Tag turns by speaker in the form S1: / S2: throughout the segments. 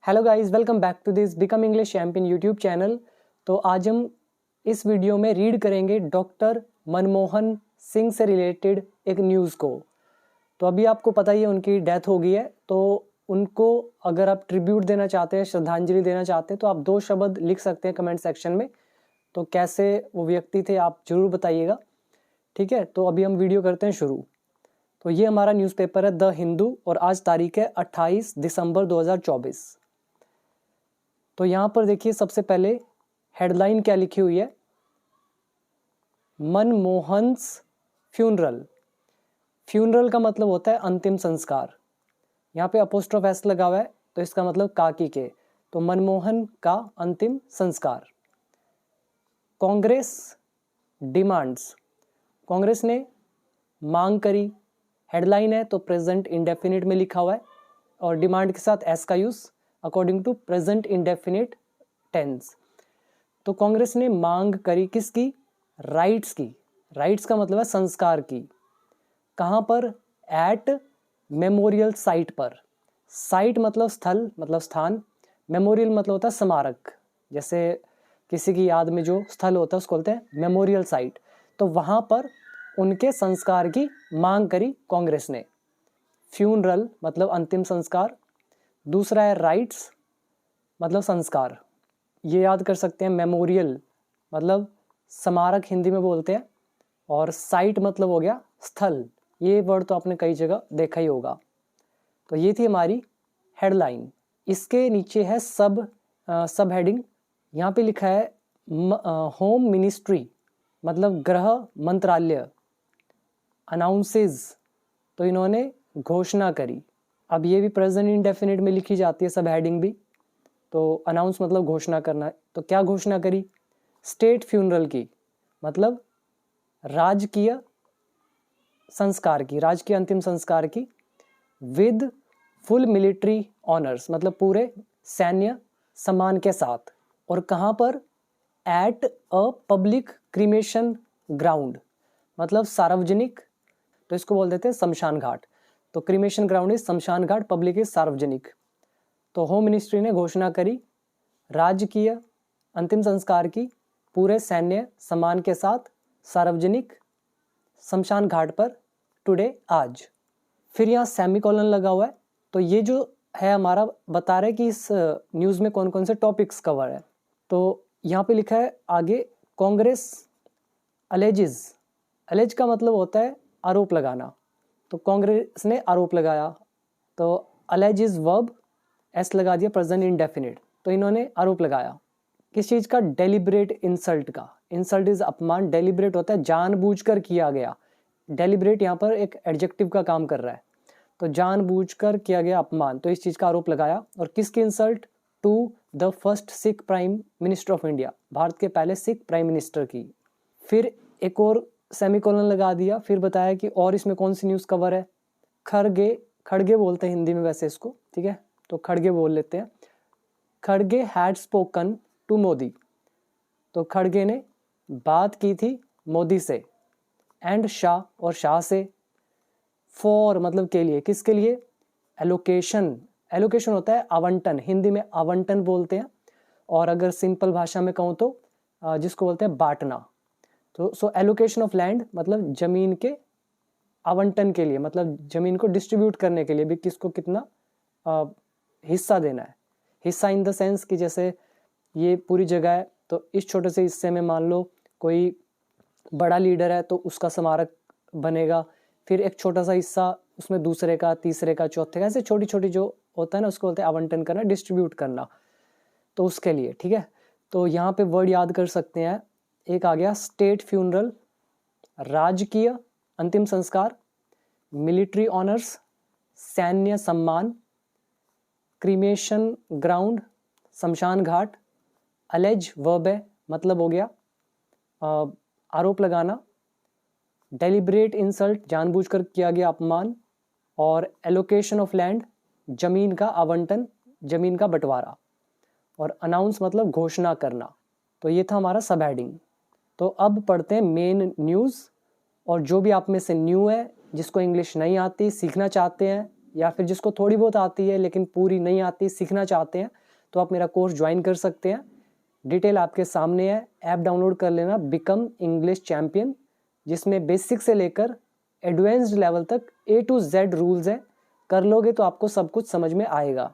S1: Hello guys, welcome back to this become English champion YouTube channel. तो आज हम इस वीडियो में रीड करेंगे डॉक्टर मनमोहन सिंह से रिलेटेड एक न्यूज़ को। तो अभी आपको पता ही है उनकी डेथ हो गई है, तो उनको अगर आप ट्रिब्यूट देना चाहते हैं, श्रद्धांजलि देना चाहते हैं, तो आप 2 शब्द लिख सकते हैं कमेंट सेक्शन में। तो कैसे वो व्यक्ति थे आप ज़रूर बताइएगा, ठीक है। तो अभी हम वीडियो करते हैं शुरू। तो ये हमारा न्यूज़पेपर है द हिंदू और आज तारीख है 28 दिसंबर 2024। तो यहाँ पर देखिए सबसे पहले हेडलाइन क्या लिखी हुई है, मनमोहन्स फ्यूनरल। फ्यूनरल का मतलब होता है अंतिम संस्कार। यहाँ पे अपोस्ट्रोफ एस लगा हुआ है तो इसका मतलब काकी के, तो मनमोहन का अंतिम संस्कार। कांग्रेस डिमांड्स, कांग्रेस ने मांग करी। हेडलाइन है तो प्रेजेंट इंडेफिनिट में लिखा हुआ है और डिमांड के साथ एस का use according to present indefinite tense. तो कांग्रेस ने मांग करी किसकी? राइट्स की। राइट्स का मतलब है संस्कार की। कहाँ पर? एट मेमोरियल साइट पर। साइट मतलब स्थल, मतलब स्थान। मेमोरियल मतलब होता है स्मारक, जैसे किसी की याद में जो स्थल होता है उसको बोलते हैं मेमोरियल साइट। तो वहाँ पर उनके संस्कार की मांग करी कांग्रेस ने। फ्यूनरल मतलब अंतिम संस्कार। दूसरा है राइट्स मतलब संस्कार, ये याद कर सकते हैं। मेमोरियल मतलब स्मारक हिंदी में बोलते हैं, और साइट मतलब हो गया स्थल। ये वर्ड तो आपने कई जगह देखा ही होगा। तो ये थी हमारी हेडलाइन। इसके नीचे है सब हेडिंग। यहाँ पे लिखा है होम मिनिस्ट्री मतलब गृह मंत्रालय अनाउंसेस, तो इन्होंने घोषणा करी। अब ये भी प्रेजेंट इंडेफिनिट में लिखी जाती है सब हेडिंग भी। तो अनाउंस मतलब घोषणा करना, तो क्या घोषणा करी? स्टेट फ्यूनरल की, मतलब राजकीय संस्कार की, राजकीय अंतिम संस्कार की, विद फुल मिलिट्री ऑनर्स मतलब पूरे सैन्य सम्मान के साथ। और कहाँ पर? At a public cremation ground मतलब सार्वजनिक, तो इसको बोल देते हैं शमशान घाट। तो क्रीमेशन ग्राउंड इज शमशान घाट, पब्लिक इज सार्वजनिक। तो होम मिनिस्ट्री ने घोषणा करी राजकीय अंतिम संस्कार की पूरे सैन्य सम्मान के साथ सार्वजनिक शमशान घाट पर टुडे, आज। फिर यहाँ सेमीकोलन लगा हुआ है। तो ये जो है हमारा बता रहे कि इस न्यूज़ में कौन कौन से टॉपिक्स कवर है। तो यहाँ पे लिखा है आगे, कांग्रेस अलेजिज। अलेज का मतलब होता है आरोप लगाना, तो कांग्रेस ने आरोप लगाया। तो अलेज इज वर्ब, एस लगा दिया प्रेजेंट इंडेफिनिट। तो इन्होंने आरोप लगाया किस चीज़ का? डेलिब्रेट इंसल्ट का। इंसल्ट इज अपमान, डेलिब्रेट होता है जानबूझकर किया गया। डेलिब्रेट यहाँ पर एक एडजेक्टिव का काम कर रहा है, तो जानबूझकर किया गया अपमान, तो इस चीज़ का आरोप लगाया। और किसकी insult? To the first Sikh prime minister of India, Bharat के पहले सिख प्राइम मिनिस्टर की। फिर एक और सेमीकोलन लगा दिया, फिर बताया कि और इसमें कौन सी न्यूज़ कवर है। खड़गे, खड़गे बोलते हैं हिंदी में वैसे इसको, ठीक है, तो खड़गे बोल लेते हैं। खड़गे हैड स्पोकन टू मोदी, तो खड़गे ने बात की थी मोदी से। एंड शाह, और शाह से। फॉर मतलब के लिए, किसके लिए? एलोकेशन, एलोकेशन होता है आवंटन, हिंदी में आवंटन बोलते हैं। और अगर सिंपल भाषा में कहूँ तो जिसको बोलते हैं बांटना। तो सो एलोकेशन ऑफ लैंड मतलब जमीन के आवंटन के लिए, मतलब जमीन को डिस्ट्रीब्यूट करने के लिए भी किसको कितना हिस्सा देना है। हिस्सा इन द सेंस कि जैसे ये पूरी जगह है, तो इस छोटे से हिस्से में मान लो कोई बड़ा लीडर है तो उसका स्मारक बनेगा। फिर एक छोटा सा हिस्सा उसमें दूसरे का, तीसरे का, चौथे का, ऐसे छोटी छोटी जो होता है ना उसको बोलते हैं आवंटन करना, डिस्ट्रीब्यूट करना, तो उसके लिए, ठीक है। तो यहाँ पे वर्ड याद कर सकते हैं। एक आ गया स्टेट फ्यूनरल, राजकीय अंतिम संस्कार, मिलिट्री ऑनर्स सैन्य सम्मान, क्रीमेशन ग्राउंड शमशान घाट, अलेज वर्ब है मतलब हो गया आरोप लगाना, डेलिब्रेट इंसल्ट जानबूझकर किया गया अपमान, और एलोकेशन ऑफ लैंड जमीन का आवंटन, जमीन का बंटवारा, और अनाउंस मतलब घोषणा करना। तो ये था हमारा सब हेडिंग। तो अब पढ़ते हैं मेन न्यूज़। और जो भी आप में से न्यू है, जिसको इंग्लिश नहीं आती, सीखना चाहते हैं, या फिर जिसको थोड़ी बहुत आती है लेकिन पूरी नहीं आती, सीखना चाहते हैं, तो आप मेरा कोर्स ज्वाइन कर सकते हैं। डिटेल आपके सामने है, ऐप डाउनलोड कर लेना, बिकम इंग्लिश चैंपियन, जिसमें बेसिक से लेकर एडवांस्ड लेवल तक A to Z रूल्स हैं। कर लोगे तो आपको सब कुछ समझ में आएगा।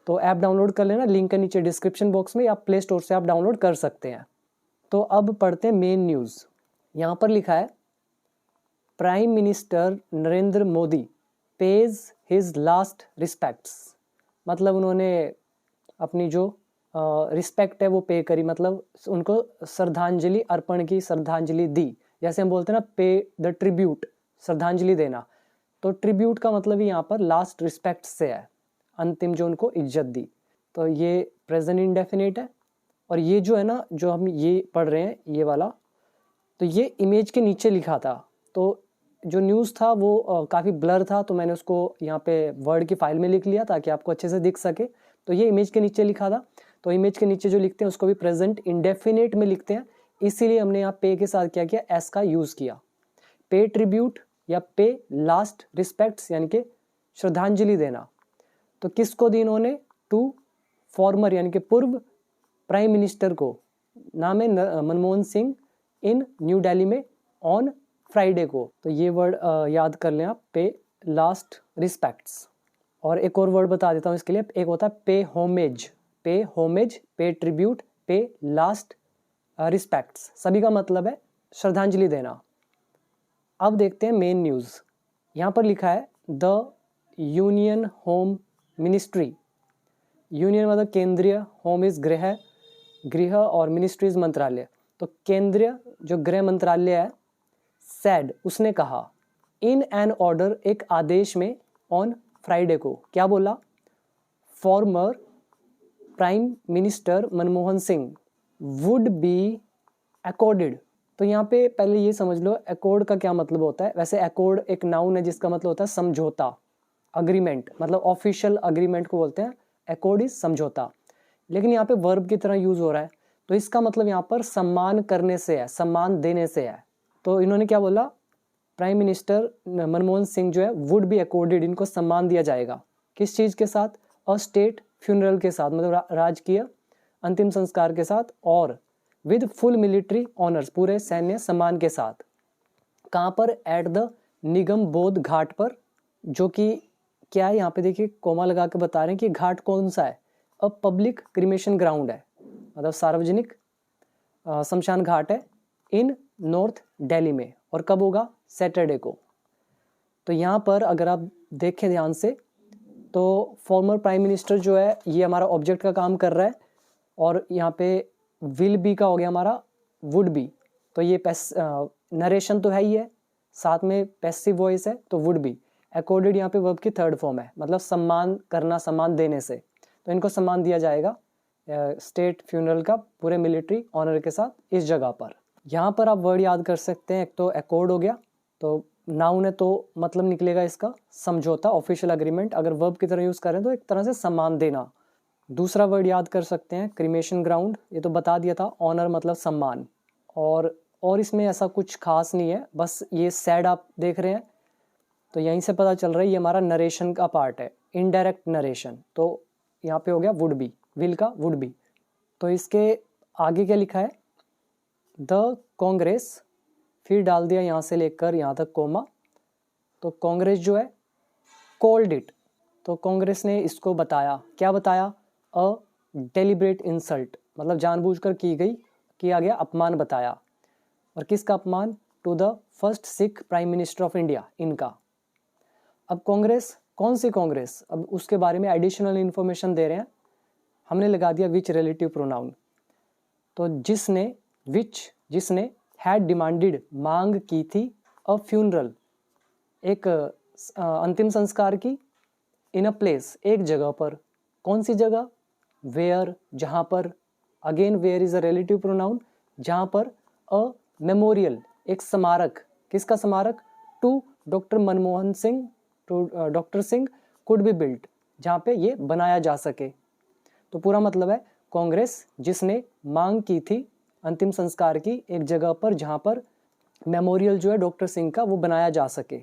S1: तो ऐप डाउनलोड कर लेना, लिंक है नीचे डिस्क्रिप्शन बॉक्स में, या प्ले स्टोर से आप डाउनलोड कर सकते हैं। तो अब पढ़ते हैं मेन न्यूज़। यहाँ पर लिखा है, prime minister Narendra Modi page his last respects. मतलब उन्होंने अपनी जो रिस्पेक्ट है वो पे करी, मतलब उनको श्रद्धांजलि अर्पण की, श्रद्धांजलि दी। जैसे हम बोलते हैं ना, पे द ट्रिब्यूट, श्रद्धांजलि देना। तो ट्रिब्यूट का मतलब ही यहाँ पर लास्ट रिस्पेक्ट से है, अंतिम जो उनको इज्जत दी। तो ये प्रेजेंट इंडेफिनिट है। और ये जो है ना, जो हम ये पढ़ रहे हैं ये वाला, तो ये इमेज के नीचे लिखा था। तो जो न्यूज़ था वो काफ़ी ब्लर था, तो मैंने उसको यहाँ पे वर्ड की फाइल में लिख लिया ताकि आपको अच्छे से दिख सके। तो ये इमेज के नीचे लिखा था। तो इमेज के नीचे जो लिखते हैं उसको भी प्रेजेंट इंडेफिनिट में लिखते हैं, इसीलिए हमने यहाँ पे के साथ क्या किया, एस का यूज़ किया। पे ट्रिब्यूट या पे लास्ट रिस्पेक्ट्स, यानी कि श्रद्धांजलि देना। तो किसको दी इन्होंने? टू फॉर्मर, यानी कि पूर्व प्राइम मिनिस्टर को, नाम है मनमोहन सिंह, इन न्यू दिल्ली में ऑन फ्राइडे को। तो ये वर्ड याद कर लें आप, पे लास्ट रिस्पेक्ट्स। और एक और वर्ड बता देता हूँ इसके लिए, एक होता है पे होमेज। पे होमेज, पे ट्रिब्यूट, पे लास्ट रिस्पेक्ट्स, सभी का मतलब है श्रद्धांजलि देना। अब देखते हैं मेन न्यूज़। यहाँ पर लिखा है, the union home ministry. Union मतलब केंद्रीय, होम इज गृह, गृह, और मिनिस्ट्री इज मंत्रालय। तो केंद्रीय जो गृह मंत्रालय है, सैड, उसने कहा, इन एन ऑर्डर, एक आदेश में, ऑन फ्राइडे को, क्या बोला? Former prime minister Manmohan Singh would be accorded. तो यहाँ पे पहले ये समझ लो अकॉर्ड का क्या मतलब होता है। वैसे अकॉर्ड एक नाउन है जिसका मतलब होता है समझौता, अग्रीमेंट, मतलब ऑफिशियल अग्रीमेंट को बोलते हैं। अकॉर्ड इज समझौता, लेकिन यहाँ पे वर्ब की तरह यूज हो रहा है, तो इसका मतलब यहाँ पर सम्मान करने से है, सम्मान देने से है। तो इन्होंने क्या बोला? प्राइम मिनिस्टर मनमोहन सिंह जो है वुड बी अकॉर्डेड, इनको सम्मान दिया जाएगा। किस चीज़ के साथ? अ स्टेट फ्यूनरल के साथ, मतलब राजकीय अंतिम संस्कार के साथ, और विद फुल मिलिट्री ऑनर्स, पूरे सैन्य सम्मान के साथ। कहाँ पर? एट द निगम बोध घाट पर, जो कि क्या है यहाँ पे देखिए कोमा लगा के बता रहे हैं कि घाट कौन सा है। अ पब्लिक क्रिमेशन ग्राउंड है, मतलब सार्वजनिक शमशान घाट है, इन नॉर्थ दिल्ली में। और कब होगा? सैटरडे को। तो यहाँ पर अगर आप देखें ध्यान से, तो फॉर्मर प्राइम मिनिस्टर जो है ये हमारा ऑब्जेक्ट का काम कर रहा है, और यहाँ पे विल बी का हो गया हमारा वुड बी। तो ये नरेशन तो है ही है, साथ में पैसिव वॉइस है, तो वुड बी। अकॉर्डेड यहाँ पे वर्ब की थर्ड फॉर्म है, मतलब सम्मान करना, सम्मान देने से। तो इनको सम्मान दिया जाएगा स्टेट फ्यूनरल का पूरे मिलिट्री ऑनर के साथ इस जगह पर। यहाँ पर आप वर्ड याद कर सकते हैं, एक तो अकॉर्ड हो गया, तो नाउन है तो मतलब निकलेगा इसका समझौता, ऑफिशियल अग्रीमेंट। अगर वर्ब की तरह यूज़ करें तो एक तरह से सम्मान देना। दूसरा वर्ड याद कर सकते हैं क्रिमेशन ग्राउंड, ये तो बता दिया था, ऑनर मतलब सम्मान। और इसमें ऐसा कुछ खास नहीं है, बस ये सैड आप देख रहे हैं तो यहीं से पता चल रहा है ये हमारा नरेशन का पार्ट है, इनडायरेक्ट नरेशन। तो यहाँ पे हो गया वुड बी, विल का वुड बी। तो इसके आगे क्या लिखा है? द कांग्रेस, फिर डाल दिया यहाँ से लेकर यहाँ तक कोमा। तो कांग्रेस जो है कॉल्ड इट, तो कांग्रेस ने इसको बताया, क्या बताया? अ डेलिब्रेट इंसल्ट, मतलब जानबूझकर किया गया अपमान बताया। और किसका अपमान? To the first Sikh prime minister of India, इनका। अब कांग्रेस, कौन सी कांग्रेस? अब उसके बारे में एडिशनल इन्फॉर्मेशन दे रहे हैं, हमने लगा दिया विच रिलेटिव प्रोनाउन। तो जिसने हैड डिमांडेड, मांग की थी, अ फ्यूनरल, एक अंतिम संस्कार की, इन अ प्लेस, एक जगह पर। कौन सी जगह? वेयर, जहाँ पर। Again where is a relative pronoun, जहाँ पर। अ मेमोरियल, एक स्मारक, किसका स्मारक? To doctor Manmohan Singh, to doctor Singh could be built, जहाँ पे ये बनाया जा सके। तो पूरा मतलब है कांग्रेस जिसने मांग की थी अंतिम संस्कार की एक जगह पर, जहाँ पर मेमोरियल जो है डॉक्टर सिंह का वो बनाया जा सके,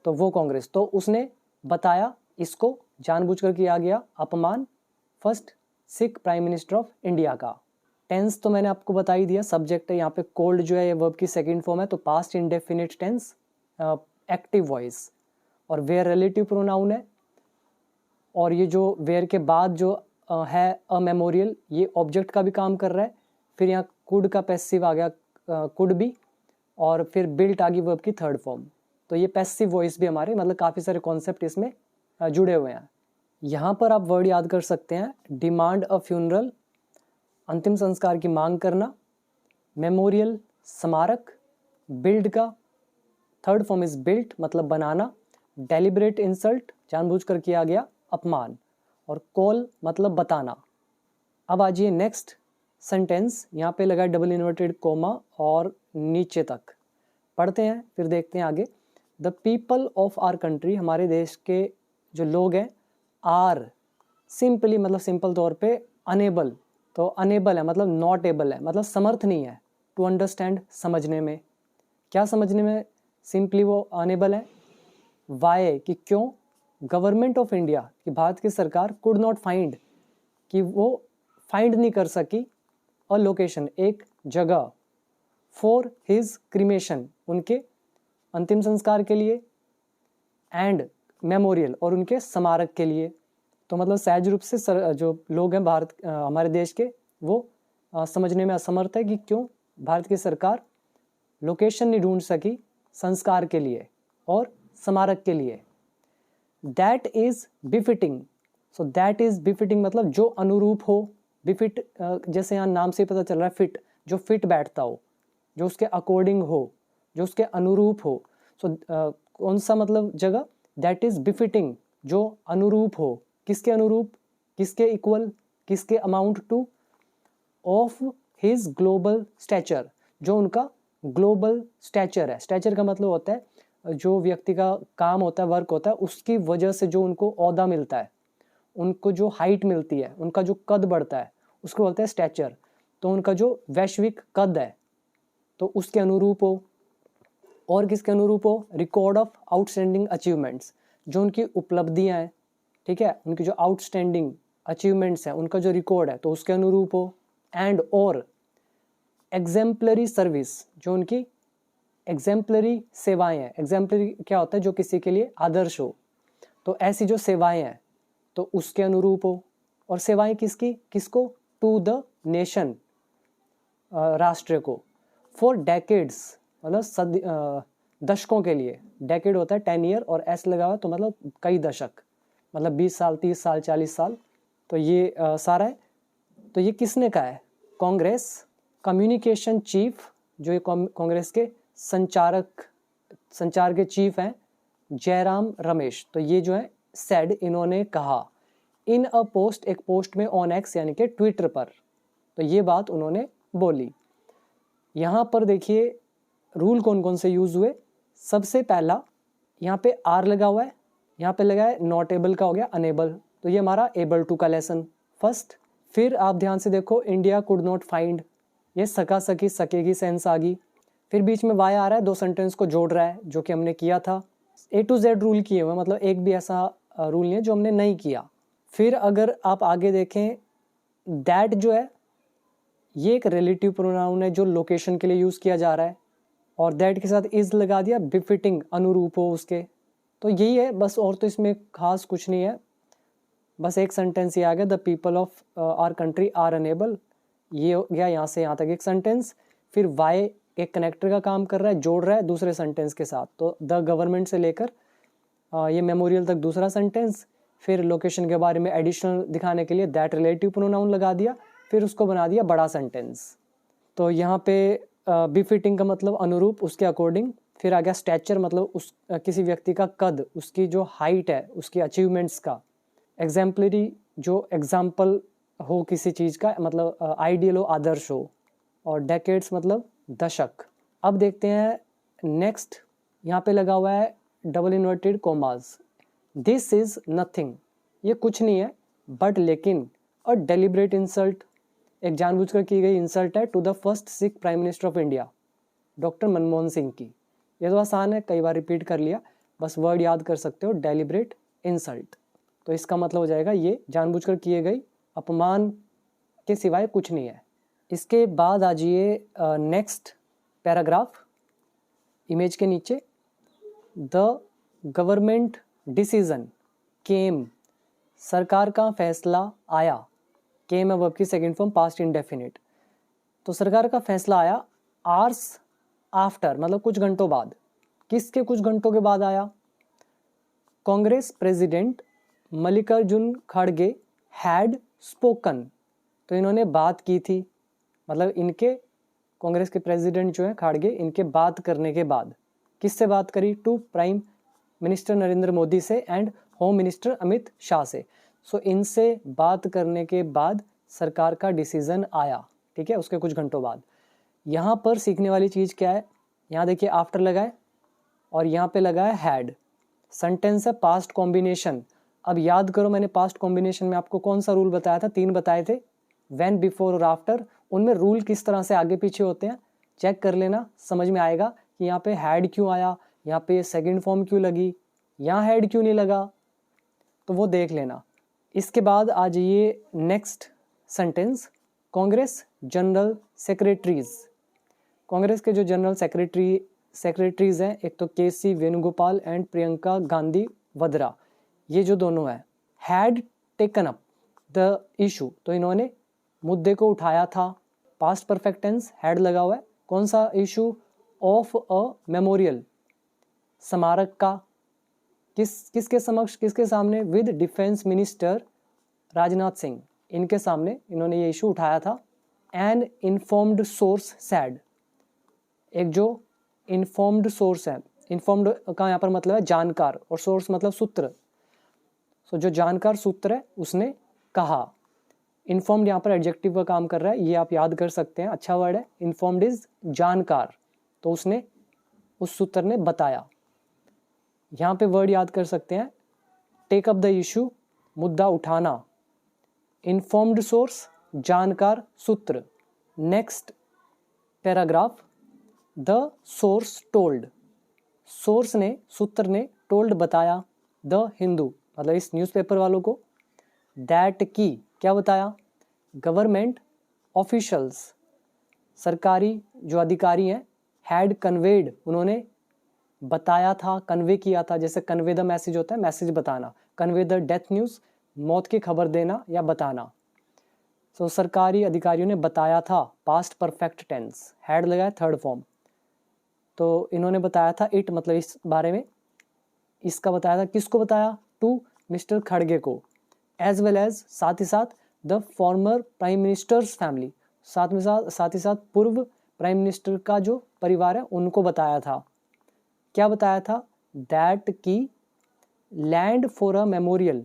S1: तो वो कांग्रेस। तो उसने बताया, इसको जानबूझकर किया गया अपमान first Sikh prime minister of India का। टेंस तो मैंने आपको बता ही दिया, सब्जेक्ट है यहाँ पे कोल्ड जो है ये वर्ब की सेकंड फॉर्म है, तो past indefinite tense active voice, और वेयर रिलेटिव प्रोनाउन है, और ये जो वेयर के बाद जो है अ मेमोरियल, ये ऑब्जेक्ट का भी काम कर रहा है। फिर यहाँ कुड का पैसिव आ गया, कुड भी, और फिर बिल्ट आ गई वर्ब की थर्ड फॉर्म। तो ये पैसिव वॉइस भी हमारे मतलब काफ़ी सारे कॉन्सेप्ट इसमें जुड़े हुए हैं। यहाँ पर आप वर्ड याद कर सकते हैं, डिमांड अ फ्यूनरल अंतिम संस्कार की मांग करना, मेमोरियल स्मारक, बिल्ड का थर्ड फॉर्म इज बिल्ट मतलब बनाना, डेलिब्रेट इंसल्ट जानबूझकर किया गया अपमान, और कॉल मतलब बताना। अब आ जाइए नेक्स्ट सेंटेंस, यहाँ पे लगा डबल इन्वर्टेड कोमा और नीचे तक पढ़ते हैं, फिर देखते हैं आगे। The people of our country, हमारे देश के जो लोग हैं, आर सिंपली मतलब सिंपल तौर पे अनेबल, तो अनेबल है मतलब नॉट एबल है, मतलब समर्थ नहीं है, टू अंडरस्टैंड समझने में। क्या समझने में? सिंपली वो अनेबल है। वाई कि क्यों, गवर्नमेंट ऑफ इंडिया कि भारत की सरकार कुड नॉट फाइंड कि वो फाइंड नहीं कर सकी अ लोकेशन एक जगह, फॉर हिज क्रीमेशन उनके अंतिम संस्कार के लिए, एंड मेमोरियल और उनके स्मारक के लिए। तो मतलब सहज रूप से जो लोग हैं भारत हमारे देश के, वो समझने में असमर्थ है कि क्यों भारत की सरकार लोकेशन नहीं ढूंढ सकी संस्कार के लिए और स्मारक के लिए। That is befitting, so that is befitting मतलब जो अनुरूप हो, बिफिट जैसे यहाँ नाम से पता चल रहा है, फिट जो फिट बैठता हो, जो उसके अकॉर्डिंग हो, जो उसके अनुरूप हो। सो कौन सा मतलब जगह, दैट इज बिफिटिंग जो अनुरूप हो, किसके अनुरूप, किसके इक्वल, किसके amount to, of his global stature जो उनका ग्लोबल स्टैचर है। स्टैचर का मतलब होता है जो व्यक्ति का काम होता है, वर्क होता है, उसकी वजह से जो उनको ओहदा मिलता है, उनको जो हाइट मिलती है, उनका जो कद बढ़ता है, उसको बोलते हैं स्टैचर। तो उनका जो वैश्विक कद है तो उसके अनुरूप हो। और किसके अनुरूप हो? रिकॉर्ड ऑफ आउटस्टैंडिंग अचीवमेंट्स, जो उनकी उपलब्धियां हैं, ठीक है, उनकी जो आउटस्टैंडिंग अचीवमेंट्स हैं उनका जो रिकॉर्ड है तो उसके अनुरूप हो। एंड और एग्जेम्पलरी सर्विस, जो उनकी एग्जेम्पलरी सेवाएं हैं। एग्जेम्पलरी क्या होता है? जो किसी के लिए आदर्श हो। तो ऐसी जो सेवाएं हैं तो उसके अनुरूप हो। और सेवाएं किसकी, किसको? टू द नेशन, राष्ट्र को। फॉर डेकेड्स मतलब दशकों के लिए। डेकेड होता है 10 ईयर और एस लगा हुआ तो मतलब कई दशक, मतलब 20 साल, 30 साल, 40 साल। तो ये सारा है। तो ये किसने कहा है? कांग्रेस कम्युनिकेशन चीफ, जो ये कांग्रेस के संचार के चीफ हैं, जयराम रमेश। तो ये जो है सेड, इन्होंने कहा, इन अ पोस्ट, एक पोस्ट में, ऑन एक्स यानी कि ट्विटर पर। तो ये बात उन्होंने बोली। यहाँ पर देखिए रूल कौन कौन से यूज हुए। सबसे पहला यहाँ पे आर लगा हुआ है, यहाँ पे लगा है नॉट एबल का हो गया अनेबल, तो ये हमारा एबल टू का लेसन फर्स्ट। फिर आप ध्यान से देखो, इंडिया कुड नॉट फाइंड, ये सका सकी सकेगी सेंस आ गई। फिर बीच में वाई आ रहा है, दो सेंटेंस को जोड़ रहा है, जो कि हमने किया था। ए टू जेड रूल किए हुए, मतलब एक भी ऐसा रूल नहीं है जो हमने नहीं किया। फिर अगर आप आगे देखें, दैट जो है ये एक रिलेटिव प्रोनाउन है जो लोकेशन के लिए यूज किया जा रहा है, और दैट के साथ इज लगा दिया, बिफिटिंग अनुरूप हो उसके। तो यही है बस, और तो इसमें खास कुछ नहीं है। बस एक सेंटेंस ये आ गया, the people of our country are unable, ये हो गया यहाँ से यहाँ तक एक सेंटेंस। फिर वाई एक कनेक्टर का काम कर रहा है, जोड़ रहा है दूसरे सेंटेंस के साथ, तो द गवर्नमेंट से लेकर ये मेमोरियल तक दूसरा सेंटेंस। फिर लोकेशन के बारे में एडिशनल दिखाने के लिए दैट रिलेटिव प्रोनाउन लगा दिया, फिर उसको बना दिया बड़ा सेंटेंस। तो यहाँ पे बिफिटिंग का मतलब अनुरूप, उसके अकॉर्डिंग। फिर आ गया स्टैचर, मतलब उस किसी व्यक्ति का कद, उसकी जो हाइट है, उसकी अचीवमेंट्स का। एग्जाम्पलरी जो एग्जाम्पल हो किसी चीज़ का, मतलब आइडियल हो, आदर्श हो। और डेकेड्स मतलब दशक। अब देखते हैं नेक्स्ट, यहाँ पे लगा हुआ है double inverted commas. This is nothing, ये कुछ नहीं है, बट लेकिन अ डेलिब्रेट इंसल्ट, एक जानबूझकर की गई इंसल्ट है, to the first Sikh prime minister of India, doctor Manmohan Singh की। ये तो आसान है, कई बार रिपीट कर लिया, बस वर्ड याद कर सकते हो, डेलिब्रेट इंसल्ट। तो इसका मतलब हो जाएगा ये जानबूझकर किए गई अपमान के सिवाय कुछ नहीं है। इसके बाद आ जाइए नेक्स्ट पैराग्राफ इमेज के नीचे, द गवर्नमेंट डिसीजन केम, सरकार का फैसला आया, केम है वर्ब की सेकंड फॉर्म पास्ट इंडेफिनिट। तो सरकार का फैसला आया आवर्स आफ्टर, मतलब कुछ घंटों बाद। किसके कुछ घंटों के बाद आया? कांग्रेस प्रेसिडेंट मल्लिकार्जुन खड़गे हैड स्पोकन, तो इन्होंने बात की थी, मतलब इनके कांग्रेस के प्रेसिडेंट जो हैं खड़गे, इनके बात करने के बाद किससे बात करी? To prime minister Narendra Modi से and home minister Amit Shah से। सो इनसे बात करने के बाद सरकार का डिसीजन आया, ठीक है, उसके कुछ घंटों बाद। यहाँ पर सीखने वाली चीज़ क्या है? यहाँ देखिए आफ्टर लगा है और यहाँ पे लगा है हैड। सेंटेंस है पास्ट कॉम्बिनेशन। अब याद करो मैंने पास्ट कॉम्बिनेशन में आपको कौन सा रूल बताया था? 3 बताए थे, व्हेन, बिफोर और आफ्टर। उनमें रूल किस तरह से आगे पीछे होते हैं चेक कर लेना, समझ में आएगा कि यहाँ पे हैड क्यों आया, यहाँ पे सेकंड फॉर्म क्यों लगी, यहाँ हैड क्यों नहीं लगा, तो वो देख लेना। इसके बाद आ जाइए next sentence, Congress general secretaries. Congress के जो जनरल सेक्रेटरीज हैं, एक तो केसी वेणुगोपाल एंड प्रियंका गांधी वद्रा, ये जो दोनों हैं, had taken up the issue, तो इन्होंने मुद्दे को उठाया था। पास्ट परफेक्ट टेंस हैड लगा हुआ है। कौन सा इशू? ऑफ अ मेमोरियल, स्मारक का। किसके समक्ष, किसके सामने? With defence minister Rajnath Singh, इनके सामने इन्होंने ये इशू उठाया था। एन इन्फॉर्म्ड सोर्स सैड, एक जो इन्फॉर्म्ड सोर्स है, इन्फॉर्म्ड का यहाँ पर मतलब है जानकार और सोर्स मतलब सूत्र। सो जो जानकार सूत्र है उसने कहा। इन्फॉर्म्ड यहाँ पर एडजेक्टिव का काम कर रहा है, ये आप याद कर सकते हैं, अच्छा वर्ड है। इन्फॉर्म्ड इज जानकार, तो उसने, उस सूत्र ने बताया। यहाँ पे वर्ड याद कर सकते हैं, टेक अप द इशू, मुद्दा उठाना, इन्फॉर्म्ड सोर्स, जानकार सूत्र। Next paragraph, the source told, source ने, सूत्र ने, टोल्ड बताया, द हिंदू मतलब इस न्यूज़पेपर वालों को, दैट की, क्या बताया? गवर्नमेंट ऑफिशियल्स, सरकारी जो अधिकारी हैं, हैड कन्वेड, उन्होंने बताया था, कन्वे किया था। जैसे कन्वे द मैसेज होता है, मैसेज बताना, कन्वे द डेथ न्यूज़, मौत की खबर देना या बताना। सो सरकारी अधिकारियों ने बताया था, पास्ट परफेक्ट टेंस, हैड लगा है थर्ड फॉर्म। तो इन्होंने बताया था, इट मतलब इस बारे में, इसका बताया था, किसको बताया? टू मिस्टर खड़गे को, एज वेल एज, साथ ही साथ, the former prime ministers family, साथ ही साथ पूर्व प्राइम मिनिस्टर का जो परिवार है उनको बताया था। क्या बताया था? दैट की लैंड फॉर अ मेमोरियल,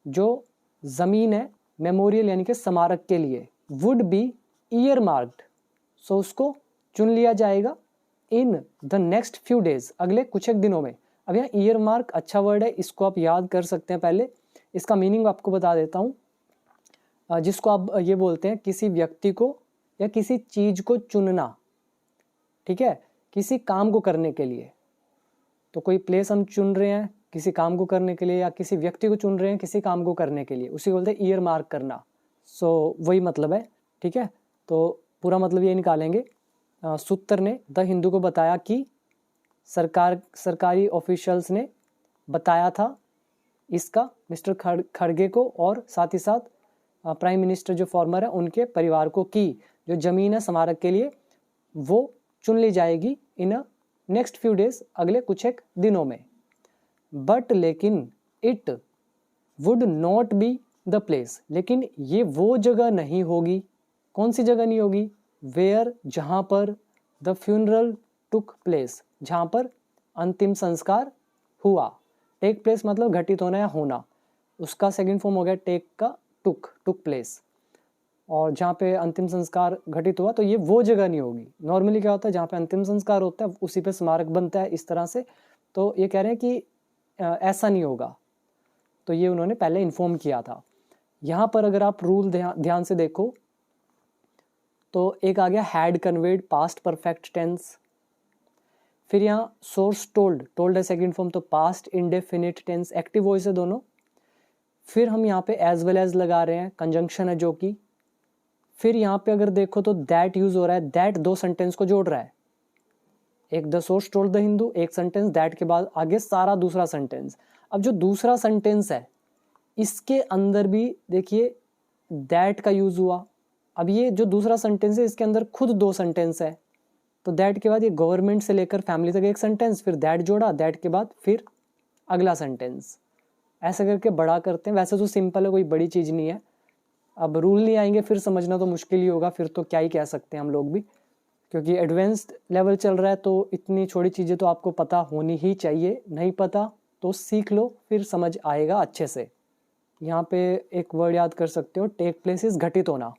S1: जो ज़मीन है मेमोरियल यानी कि स्मारक के लिए, वुड बी ईयर मार्क्ड, सो उसको चुन लिया जाएगा, in the next few days, अगले कुछ एक दिनों में। अब यहाँ ईयर मार्क अच्छा वर्ड है, इसको आप याद कर सकते हैं। पहले इसका मीनिंग आपको बता देता हूँ, जिसको आप ये बोलते हैं किसी व्यक्ति को या किसी चीज़ को चुनना, ठीक है, किसी काम को करने के लिए। तो कोई प्लेस हम चुन रहे हैं किसी काम को करने के लिए, या किसी व्यक्ति को चुन रहे हैं किसी काम को करने के लिए, उसी को बोलते हैं ईयर मार्क करना। सो वही मतलब है, ठीक है। तो पूरा मतलब ये निकालेंगे, सूत्र ने द हिंदू को बताया कि सरकारी ऑफिशियल्स ने बताया था इसका मिस्टर खड़गे को, और साथ ही साथ प्राइम मिनिस्टर जो फॉर्मर है उनके परिवार को, कि जो ज़मीन है स्मारक के लिए वो चुन ली जाएगी इन अ नेक्स्ट फ्यू डेज, अगले कुछ एक दिनों में। बट लेकिन, it would not be the place, लेकिन ये वो जगह नहीं होगी। कौन सी जगह नहीं होगी? वेयर, जहाँ पर, द फ्यूनरल टुक प्लेस, जहाँ पर अंतिम संस्कार हुआ। टेक प्लेस मतलब घटित होना या होना, उसका सेकंड फॉर्म हो गया टेक का टुक प्लेस। और जहाँ पे अंतिम संस्कार घटित हुआ, तो ये वो जगह नहीं होगी। नॉर्मली क्या होता है, जहाँ पे अंतिम संस्कार होता है उसी पे स्मारक बनता है, इस तरह से। तो ये कह रहे हैं कि ऐसा नहीं होगा, तो ये उन्होंने पहले इन्फॉर्म किया था। यहाँ पर अगर आप रूल ध्यान से देखो तो एक आ गया had conveyed past perfect tense, फिर यहाँ सोर्स टोल्ड, टोल्ड है सेकंड फॉर्म, तो past indefinite tense, active voice है दोनों। फिर हम यहाँ पे एज वेल एज लगा रहे हैं, कंजंक्शन है जो कि। फिर यहाँ पे अगर देखो तो दैट यूज हो रहा है, दैट दो सेंटेंस को जोड़ रहा है, एक the source told the Hindu, एक सेंटेंस, दैट के बाद आगे सारा दूसरा सेंटेंस। अब जो दूसरा सेंटेंस है इसके अंदर भी देखिए दैट का यूज हुआ। अब ये जो दूसरा सेंटेंस है इसके अंदर खुद दो सेंटेंस है, तो दैट के बाद ये गवर्नमेंट से लेकर फैमिली तक एक सेंटेंस, फिर दैट जोड़ा, दैट के बाद फिर अगला सेंटेंस, ऐसे करके बड़ा करते हैं। वैसे तो सिंपल है, कोई बड़ी चीज़ नहीं है। अब रूल नहीं आएंगे फिर समझना तो मुश्किल ही होगा, फिर तो क्या ही कह सकते हैं हम लोग भी, क्योंकि एडवांस्ड लेवल चल रहा है तो इतनी छोटी चीज़ें तो आपको पता होनी ही चाहिए। नहीं पता तो सीख लो, फिर समझ आएगा अच्छे से। यहाँ पे एक वर्ड याद कर सकते हो, टेक प्लेस इज घटित होना।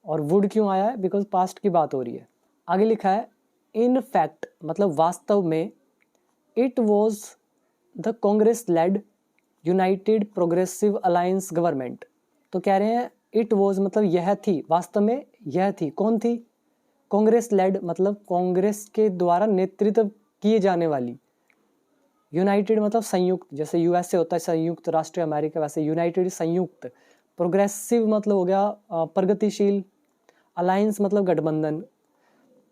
S1: और वुड क्यों आया है? बिकॉज पास्ट की बात हो रही है। आगे लिखा है इन फैक्ट, मतलब वास्तव में, it was the Congress led United Progressive Alliance government. तो कह रहे हैं इट वॉज मतलब यह थी, वास्तव में यह थी। कौन थी? कांग्रेस लेड मतलब कांग्रेस के द्वारा नेतृत्व किए जाने वाली, यूनाइटेड मतलब संयुक्त, जैसे यूएसए होता है संयुक्त राष्ट्र अमेरिका, वैसे यूनाइटेड संयुक्त। प्रोग्रेसिव मतलब हो गया प्रगतिशील, अलायंस मतलब गठबंधन,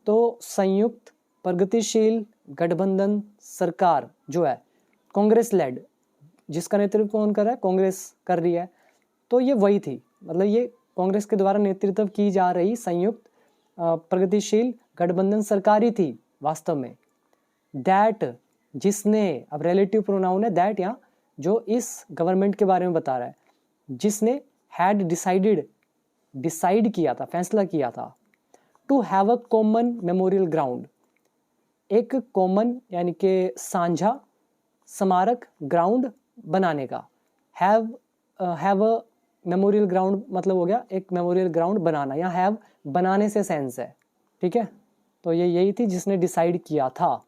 S1: तो संयुक्त प्रगतिशील गठबंधन सरकार जो है कांग्रेस लेड, जिसका नेतृत्व कौन कर रहा है? कांग्रेस कर रही है। तो ये वही थी, मतलब ये कांग्रेस के द्वारा नेतृत्व की जा रही संयुक्त प्रगतिशील गठबंधन सरकारी थी वास्तव में। दैट जिसने, अब रिलेटिव प्रोनाउन है दैट यहाँ, जो इस गवर्नमेंट के बारे में बता रहा है, जिसने हैड डिसाइडेड, डिसाइड किया था, फैसला किया था, to have a common memorial ground, एक कॉमन यानी कि साझा स्मारक ग्राउंड बनाने का। हैव अ मेमोरियल ग्राउंड मतलब हो गया एक मेमोरियल ग्राउंड बनाना, यहाँ हैव बनाने से सेंस है, ठीक है। तो ये यही थी जिसने डिसाइड किया था।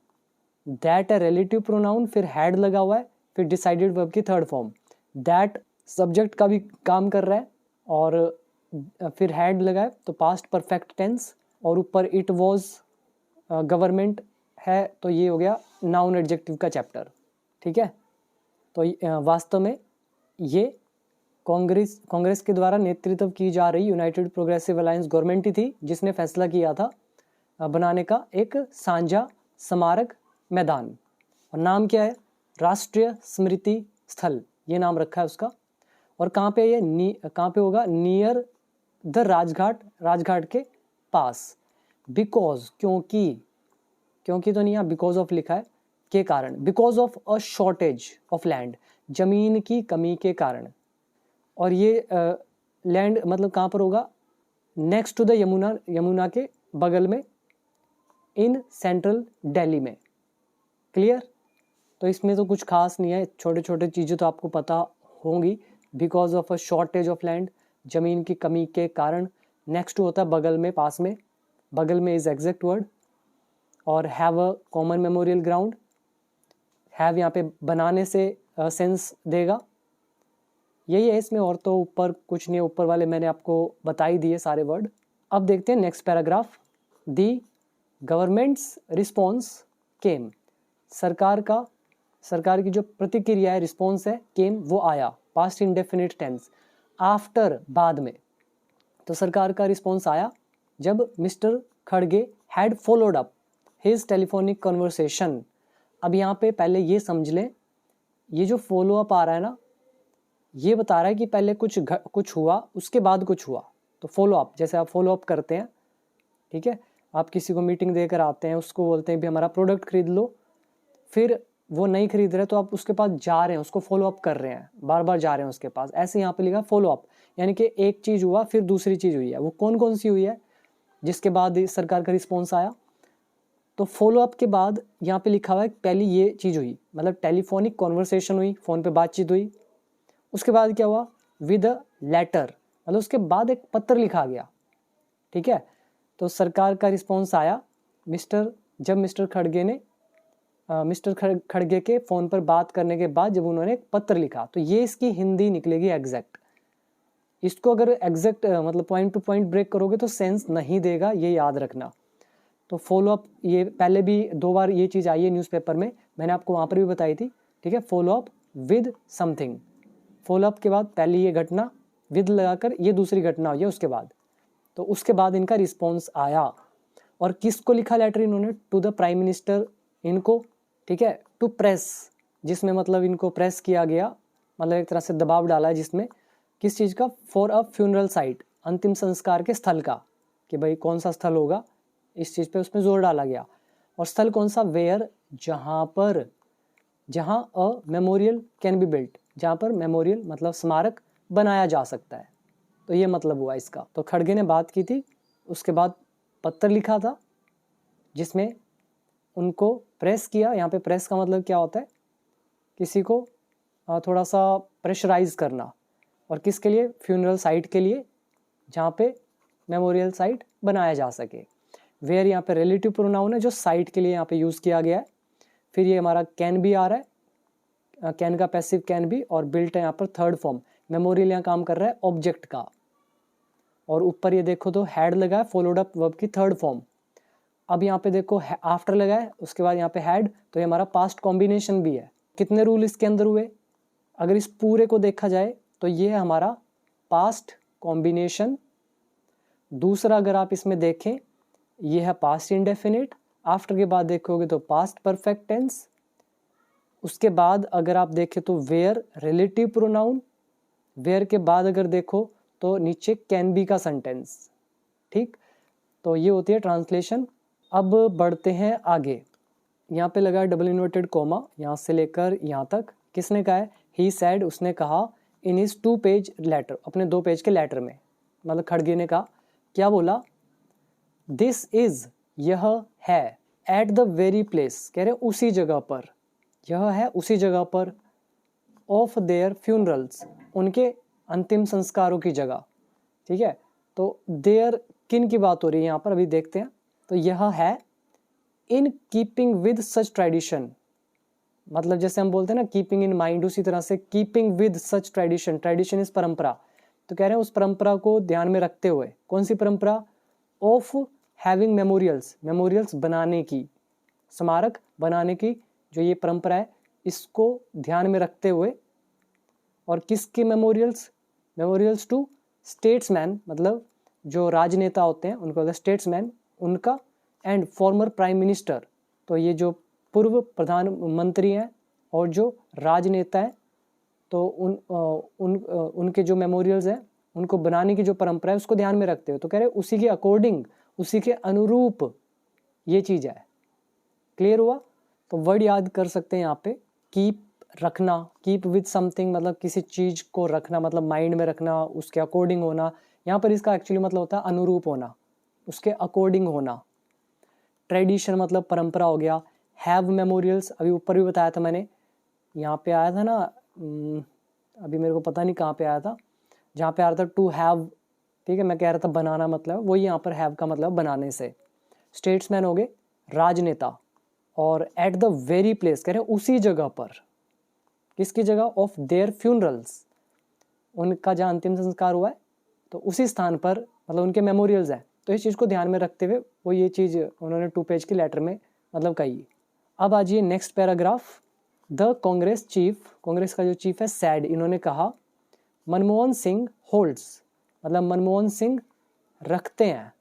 S1: दैट है रिलेटिव प्रोनाउन, फिर हैड लगा हुआ है, फिर डिसाइडेड वर्ब की थर्ड फॉर्म। दैट सब्जेक्ट का भी काम कर रहा है, और फिर हैड लगा है तो पास्ट परफेक्ट टेंस, और ऊपर इट वॉज गवर्नमेंट है, तो ये हो गया नाउन एडजेक्टिव का चैप्टर, ठीक है। तो वास्तव में ये कांग्रेस के द्वारा नेतृत्व की जा रही यूनाइटेड प्रोग्रेसिव अलायंस गवर्नमेंट ही थी जिसने फैसला किया था बनाने का एक साझा स्मारक मैदान। और नाम क्या है? राष्ट्रीय स्मृति स्थल, ये नाम रखा है उसका। और कहाँ पे ये कहाँ पे होगा? नियर द राजघाट, राजघाट के पास। बिकॉज क्योंकि तो नहीं, यहाँ बिकॉज ऑफ लिखा है, के कारण, because of a shortage of land, जमीन की कमी के कारण। और ये लैंड मतलब कहाँ पर होगा? Next to the Yamuna, Yamuna के बगल में, इन सेंट्रल दिल्ली में। क्लियर? तो इसमें तो कुछ खास नहीं है, छोटे छोटे चीज़ें तो आपको पता होंगी। Because of a shortage of land, जमीन की कमी के कारण। नेक्स्ट होता है बगल में, पास में, बगल में इज एग्जैक्ट वर्ड। और have a common memorial ground, have यहाँ पे बनाने से सेंस देगा। यही है इसमें, और तो ऊपर कुछ नहीं है, ऊपर वाले मैंने आपको बता ही दिए सारे वर्ड। अब देखते हैं नेक्स्ट पैराग्राफ। दी गवर्नमेंट्स रिस्पॉन्स केम, सरकार की जो प्रतिक्रिया है, रिस्पॉन्स है, केम वो आया, पास्ट इंडेफिनिट टेंस, आफ्टर बाद में। तो सरकार का रिस्पॉन्स आया जब मिस्टर खड़गे had followed up his telephonic conversation. अब यहाँ पे पहले ये समझ लें, ये जो फॉलो अप आ रहा है ना, ये बता रहा है कि पहले कुछ हुआ, उसके बाद कुछ हुआ। तो फॉलो अप, जैसे आप फॉलो अप करते हैं, ठीक है, आप किसी को मीटिंग देकर आते हैं, उसको बोलते हैं भी हमारा प्रोडक्ट खरीद लो, फिर वो नहीं खरीद रहे तो आप उसके पास जा रहे हैं, उसको फॉलो अप कर रहे हैं, बार बार जा रहे हैं उसके पास। ऐसे यहाँ पे लिखा फॉलो अप, यानी कि एक चीज़ हुआ फिर दूसरी चीज़ हुई है। वो कौन कौन सी हुई है जिसके बाद सरकार का रिस्पॉन्स आया? तो फॉलो अप के बाद यहाँ पे लिखा हुआ है पहली ये चीज़ हुई, मतलब टेलीफोनिक कॉन्वर्सेशन हुई, फ़ोन पे बातचीत हुई। उसके बाद क्या हुआ? विद अ लेटर, मतलब उसके बाद एक पत्र लिखा गया, ठीक है। तो सरकार का रिस्पॉन्स आया जब मिस्टर खड़गे के फ़ोन पर बात करने के बाद जब उन्होंने एक पत्र लिखा। तो ये इसकी हिंदी निकलेगी एग्जैक्ट। इसको अगर एग्जैक्ट मतलब पॉइंट टू पॉइंट ब्रेक करोगे तो सेंस नहीं देगा, ये याद रखना। तो फॉलो अप, ये पहले भी 2 बार ये चीज़ आई है न्यूज़पेपर में, मैंने आपको वहाँ पर भी बताई थी, ठीक है। Follow up with something, follow up के बाद पहले ये घटना, विद लगाकर ये दूसरी घटना हुई है उसके बाद, तो उसके बाद इनका रिस्पॉन्स आया। और किसको लिखा लेटर इन्होंने? टू द प्राइम मिनिस्टर, इनको, ठीक है, टू प्रेस, जिसमें मतलब इनको प्रेस किया गया, मतलब एक तरह से दबाव डाला है, जिसमें किस चीज़ का? फॉर अ फ्यूनरल साइट, अंतिम संस्कार के स्थल का, कि भाई कौन सा स्थल होगा, इस चीज़ पे उसमें जोर डाला गया। और स्थल कौन सा? वेयर, जहाँ अ मेमोरियल कैन बी बिल्ट, जहाँ पर मेमोरियल मतलब स्मारक बनाया जा सकता है। तो ये मतलब हुआ इसका। तो खड़गे ने बात की थी, उसके बाद पत्र लिखा था जिसमें उनको प्रेस किया। यहाँ पे प्रेस का मतलब क्या होता है? किसी को थोड़ा सा प्रेशराइज करना। और किसके लिए? फ्यूनरल साइट के लिए, जहाँ पे मेमोरियल साइट बनाया जा सके। वेयर यहाँ पे रिलेटिव प्रोनाउन है जो साइट के लिए यहाँ पे यूज़ किया गया है। फिर ये हमारा कैन भी आ रहा है, कैन का पैसिव कैन भी, और बिल्ट है यहाँ पर थर्ड फॉर्म। मेमोरियल यहाँ काम कर रहा है ऑब्जेक्ट का। और ऊपर ये देखो तो हैड लगा है, फॉलोड अप वर्ब की थर्ड फॉर्म। अब यहाँ पे देखो आफ्टर लगा है, उसके बाद यहाँ पे हैड, तो ये हमारा पास्ट कॉम्बिनेशन भी है। कितने रूल इसके अंदर हुए? अगर इस पूरे को देखा जाए तो ये है हमारा पास्ट कॉम्बिनेशन। दूसरा अगर आप इसमें देखें, ये है पास्ट इंडेफिनिट। आफ्टर के बाद देखोगे तो पास्ट परफेक्ट टेंस। उसके बाद अगर आप देखें तो वेयर रिलेटिव प्रोनाउन। वेयर के बाद अगर देखो तो नीचे कैन बी का सेंटेंस, ठीक। तो ये होती है ट्रांसलेशन। अब बढ़ते हैं आगे। यहाँ पे लगा है डबल इन्वर्टेड कोमा, यहाँ से लेकर यहाँ तक। किसने कहा है? ही सैड, उसने कहा, इन हिज 2 पेज लेटर, अपने 2 पेज के लेटर में, मतलब खड़गे ने कहा। क्या बोला? दिस इज, यह है, एट द वेरी प्लेस, कह रहे उसी जगह पर, यह है उसी जगह पर, ऑफ देयर फ्यूनरल्स, उनके अंतिम संस्कारों की जगह, ठीक है। तो देयर किन की बात हो रही है यहाँ पर, अभी देखते हैं। तो यह है in keeping with such tradition, मतलब जैसे हम बोलते हैं ना कीपिंग इन माइंड, उसी तरह से keeping with such tradition. Tradition is परंपरा, तो कह रहे हैं उस परंपरा को ध्यान में रखते हुए। कौन सी परंपरा? ऑफ हैविंग मेमोरियल्स, मेमोरियल्स बनाने की, स्मारक बनाने की जो ये परंपरा है, इसको ध्यान में रखते हुए। और किसके मेमोरियल्स? मेमोरियल्स टू स्टेट्समैन, मतलब जो राजनेता होते हैं उनको स्टेट्समैन, उनका, एंड फॉर्मर प्राइम मिनिस्टर, तो ये जो पूर्व प्रधानमंत्री हैं और जो राजनेता हैं, तो उनके जो मेमोरियल्स हैं उनको बनाने की जो परंपरा है उसको ध्यान में रखते हुए। तो कह रहे उसी के अकॉर्डिंग, उसी के अनुरूप ये चीज़ है। क्लियर हुआ? तो वर्ड याद कर सकते हैं यहाँ पे, कीप, रखना, कीप विद समथिंग, मतलब किसी चीज़ को रखना, मतलब माइंड में रखना, उसके अकॉर्डिंग होना। यहाँ पर इसका एक्चुअली मतलब होता है अनुरूप होना, उसके अकॉर्डिंग होना। ट्रेडिशन मतलब परंपरा हो गया। हैव मेमोरियल्स, अभी ऊपर भी बताया था मैंने, यहाँ पे आया था ना, अभी मेरे को पता नहीं कहाँ पे आया था, जहाँ पे आ रहा था टू हैव, ठीक है, मैं कह रहा था बनाना, मतलब वही यहाँ पर हैव का मतलब बनाने से। स्टेट्समैन हो गए, राजनेता। और एट द वेरी प्लेस, कह रहे हैं उसी जगह पर। किसकी जगह? ऑफ देयर फ्यूनरल्स, उनका जहाँ अंतिम संस्कार हुआ है तो उसी स्थान पर, मतलब उनके मेमोरियल्स हैं। तो इस चीज़ को ध्यान में रखते हुए वो ये चीज़ उन्होंने 2 पेज के लेटर में मतलब कही। अब आ जाइए next paragraph. The Congress chief, Congress का जो चीफ है सैड, इन्होंने कहा, मनमोहन सिंह होल्ड्स, मतलब मनमोहन सिंह रखते हैं,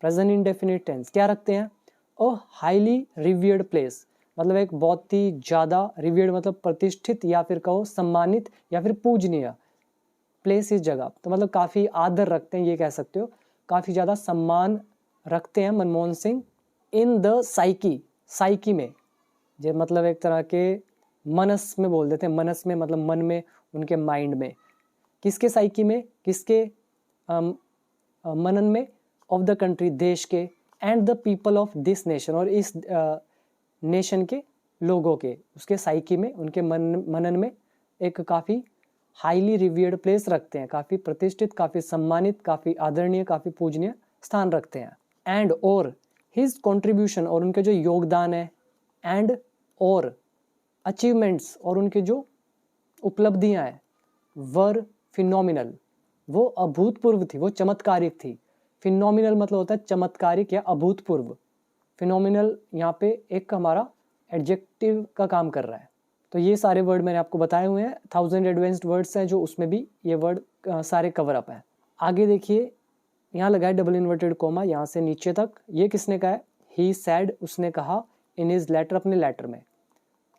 S1: प्रेजेंट इंडेफिनिट टेंस, क्या रखते हैं? अ हाईली रिवियर्ड प्लेस, मतलब एक बहुत ही ज़्यादा, रिवियर्ड मतलब प्रतिष्ठित, या फिर कहो सम्मानित, या फिर पूजनीय, प्लेस इस जगह, तो मतलब काफ़ी आदर रखते हैं, ये कह सकते हो, काफ़ी ज़्यादा सम्मान रखते हैं Manmohan Singh. In the psyche, psyche में, जो मतलब एक तरह के मनस में बोल देते हैं, मनस में मतलब मन में, उनके माइंड में। किसके साइकी में? किसके मनन में? ऑफ द कंट्री, देश के, and the people of this nation, और इस नेशन के लोगों के, उसके साइकी में, उनके मनन में एक काफ़ी हाईली रिवियर्ड प्लेस रखते हैं, काफ़ी प्रतिष्ठित, काफ़ी सम्मानित, काफ़ी आदरणीय, काफ़ी पूजनीय स्थान रखते हैं। एंड और हिज कॉन्ट्रीब्यूशन, और उनके जो योगदान है, एंड और अचीवमेंट्स, और उनके जो उपलब्धियां हैं, वर फिनोमिनल, वो अभूतपूर्व थी, वो चमत्कारिक थी। फिनोमिनल मतलब होता है चमत्कारिक या अभूतपूर्व, फिनोमिनल यहाँ पे एक हमारा एडजेक्टिव का काम कर रहा है। तो ये सारे वर्ड मैंने आपको बताए हुए हैं, 1000 एडवांस्ड वर्ड्स हैं जो उसमें भी ये वर्ड सारे कवर अप हैं। आगे देखिए, यहाँ लगा है डबल इन्वर्टेड कोमा यहाँ से नीचे तक। ये किसने कहा है? ही सैड, उसने कहा, इन हिज लेटर, अपने लेटर में।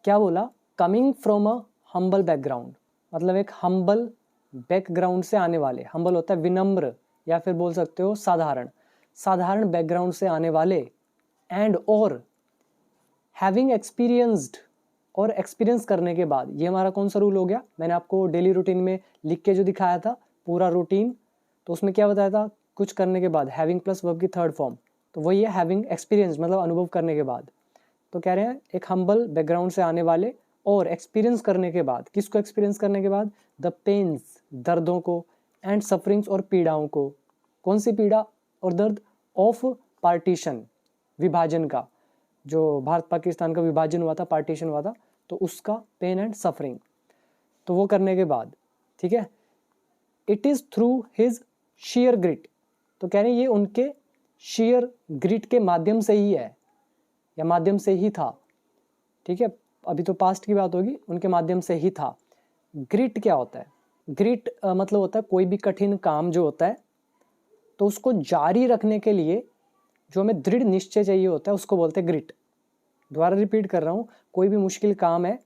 S1: क्या बोला? Coming from a humble background, मतलब एक हम्बल बैकग्राउंड से आने वाले, हम्बल होता है विनम्र या फिर बोल सकते हो साधारण, साधारण बैकग्राउंड से आने वाले, एंड और हैविंग एक्सपीरियंस्ड, और एक्सपीरियंस करने के बाद। ये हमारा कौन सा रूल हो गया? मैंने आपको डेली रूटीन में लिख के जो दिखाया था पूरा रूटीन, तो उसमें क्या बताया था? कुछ करने के बाद हैविंग प्लस वर्ब की थर्ड फॉर्म, तो वही है हैविंग एक्सपीरियंस, मतलब अनुभव करने के बाद। तो कह रहे हैं एक हम्बल बैकग्राउंड से आने वाले और एक्सपीरियंस करने के बाद। किसको एक्सपीरियंस करने के बाद? द पेन्स, दर्दों को, एंड सफरिंग्स, और पीड़ाओं को। कौन सी पीड़ा और दर्द? ऑफ पार्टीशन, विभाजन का, जो भारत पाकिस्तान का विभाजन हुआ था, पार्टीशन हुआ था, तो उसका पेन एंड सफरिंग। तो वो करने के बाद, ठीक है, it is through his sheer grit, तो कह रहे हैं ये उनके शेयर ग्रिट के माध्यम से ही है, या माध्यम से ही था, ठीक है, अभी तो पास्ट की बात होगी, उनके माध्यम से ही था। ग्रिट क्या होता है? ग्रिट मतलब होता है कोई भी कठिन काम जो होता है, तो उसको जारी रखने के लिए जो हमें दृढ़ निश्चय चाहिए होता है, उसको बोलते हैं ग्रिट। दोबारा रिपीट कर रहा हूँ, कोई भी मुश्किल काम है,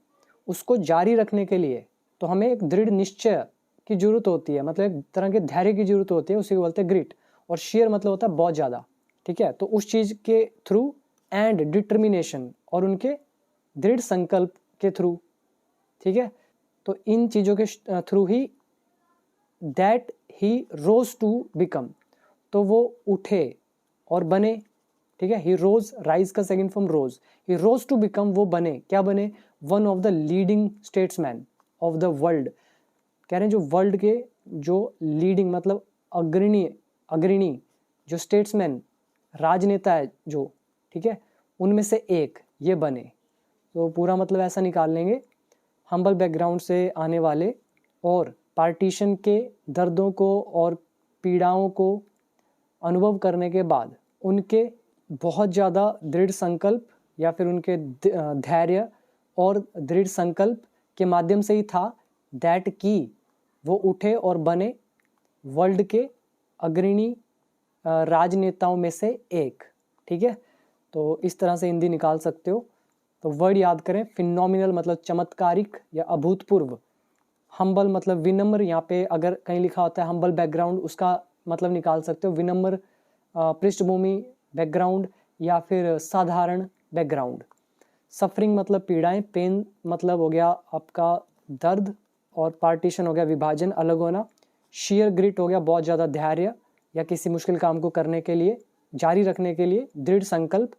S1: उसको जारी रखने के लिए तो हमें एक दृढ़ निश्चय की जरूरत होती है, मतलब एक तरह के धैर्य की जरूरत होती है, उसी को बोलते हैं ग्रिट। और शेयर मतलब होता है बहुत ज़्यादा, ठीक है, तो उस चीज़ के थ्रू, एंड डिटर्मिनेशन, और उनके दृढ़ संकल्प के थ्रू, ठीक है, तो इन चीज़ों के थ्रू ही that he rose to become, तो वो उठे और बने, ठीक है, ही रोज, राइज का second form rose, he rose to become, वो बने, क्या बने? One of the leading statesman of the world. कह रहे हैं जो वर्ल्ड के जो लीडिंग मतलब अग्रणी जो स्टेट्समैन, राजनेता है जो, ठीक है, उनमें से एक ये बने। तो पूरा मतलब ऐसा निकाल लेंगे, हम्बल बैकग्राउंड से आने वाले और पार्टीशन के दर्दों को और पीड़ाओं को अनुभव करने के बाद उनके बहुत ज़्यादा दृढ़ संकल्प, या फिर उनके धैर्य और दृढ़ संकल्प के माध्यम से ही था, दैट की वो उठे और बने वर्ल्ड के अग्रणी राजनेताओं में से एक, ठीक है। तो इस तरह से हिंदी निकाल सकते हो। तो वर्ड याद करें, फिनोमिनल मतलब चमत्कारिक या अभूतपूर्व, हम्बल मतलब विनम्र, यहाँ पे अगर कहीं लिखा होता है हम्बल बैकग्राउंड, उसका मतलब निकाल सकते हो विनम्र पृष्ठभूमि बैकग्राउंड, या फिर साधारण बैकग्राउंड। सफरिंग मतलब पीड़ाएं, पेन मतलब हो गया आपका दर्द, और पार्टीशन हो गया विभाजन, अलग होना। शेयर ग्रिट हो गया बहुत ज़्यादा धैर्य, या किसी मुश्किल काम को करने के लिए, जारी रखने के लिए दृढ़ संकल्प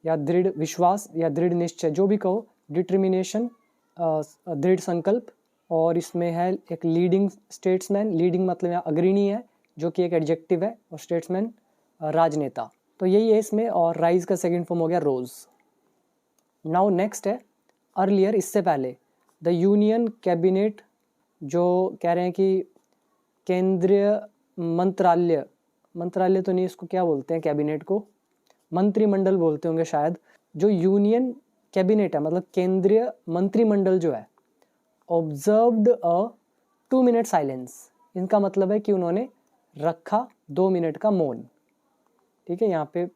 S1: या दृढ़ विश्वास या दृढ़ निश्चय, जो भी कहो, डिटर्मिनेशन, दृढ़ संकल्प। और इसमें है एक लीडिंग स्टेट्समैन, लीडिंग मतलब यहाँ अग्रणी है, जो कि एक एडजेक्टिव है, और स्टेट्समैन राजनेता। तो यही है इसमें। और राइज का सेकंड फॉर्म हो गया रोज। नाउ नेक्स्ट है अर्लियर, इससे पहले। द यूनियन कैबिनेट, जो कह रहे हैं कि केंद्रीय मंत्रालय, मंत्रालय तो नहीं, इसको क्या बोलते हैं कैबिनेट को? मंत्रिमंडल बोलते होंगे शायद। जो यूनियन कैबिनेट है मतलब केंद्रीय मंत्रिमंडल जो है, ऑब्जर्व्ड अ 2 मिनट साइलेंस, इनका मतलब है कि उन्होंने रखा 2 मिनट का मौन, ठीक है। यहाँ पे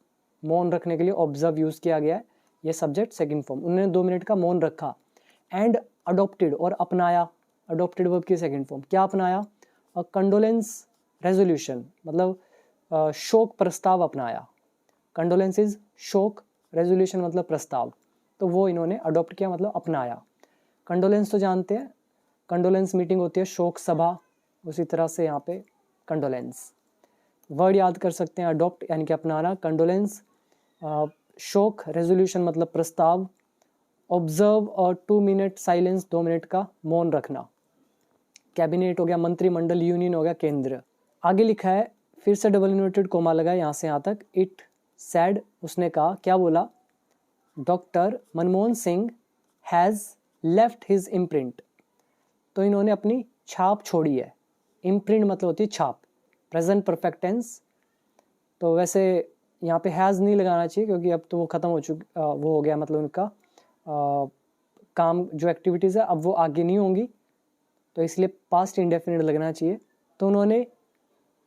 S1: मौन रखने के लिए ऑब्जर्व यूज किया गया है, ये सब्जेक्ट सेकंड फॉर्म, उन्होंने 2 मिनट का मौन रखा। एंड अडोप्टेड, और अपनाया, अडोप्टेड वर्ब की सेकंड फॉर्म, क्या अपनाया? अ कंडोलेंस रेजोल्यूशन, मतलब शोक प्रस्ताव अपनाया। कंडोलेंस इज शोक, रेजोल्यूशन मतलब प्रस्ताव, तो वो इन्होंने अडोप्ट किया मतलब अपनाया। कंडोलेंस तो जानते हैं, कंडोलेंस मीटिंग होती है, शोक सभा, उसी तरह से यहाँ पे कंडोलेंस। वर्ड याद कर सकते हैं, अडोप्ट यानी कि अपनाना, कंडोलेंस, शोक, रेजोल्यूशन मतलब प्रस्ताव, ऑब्जर्व और 2 मिनट साइलेंस, 2 मिनट का मौन रखना। कैबिनेट हो गया मंत्रिमंडल, यूनियन हो गया केंद्र। आगे लिखा है, फिर से डबल इन्वर्टेड कोमा लगा यहाँ से यहाँ तक। इट सैड, उसने कहा, क्या बोला? Doctor Manmohan Singh has left his imprint, तो इन्होंने अपनी छाप छोड़ी है। इम्प्रिंट मतलब होती है छाप, प्रेजेंट परफेक्ट टेंस। तो वैसे यहाँ पे हैज़ नहीं लगाना चाहिए क्योंकि अब तो वो ख़त्म वो हो गया, मतलब उनका काम जो एक्टिविटीज़ है अब वो आगे नहीं होंगी, तो इसलिए पास्ट इंडेफिनिट लगना चाहिए। तो उन्होंने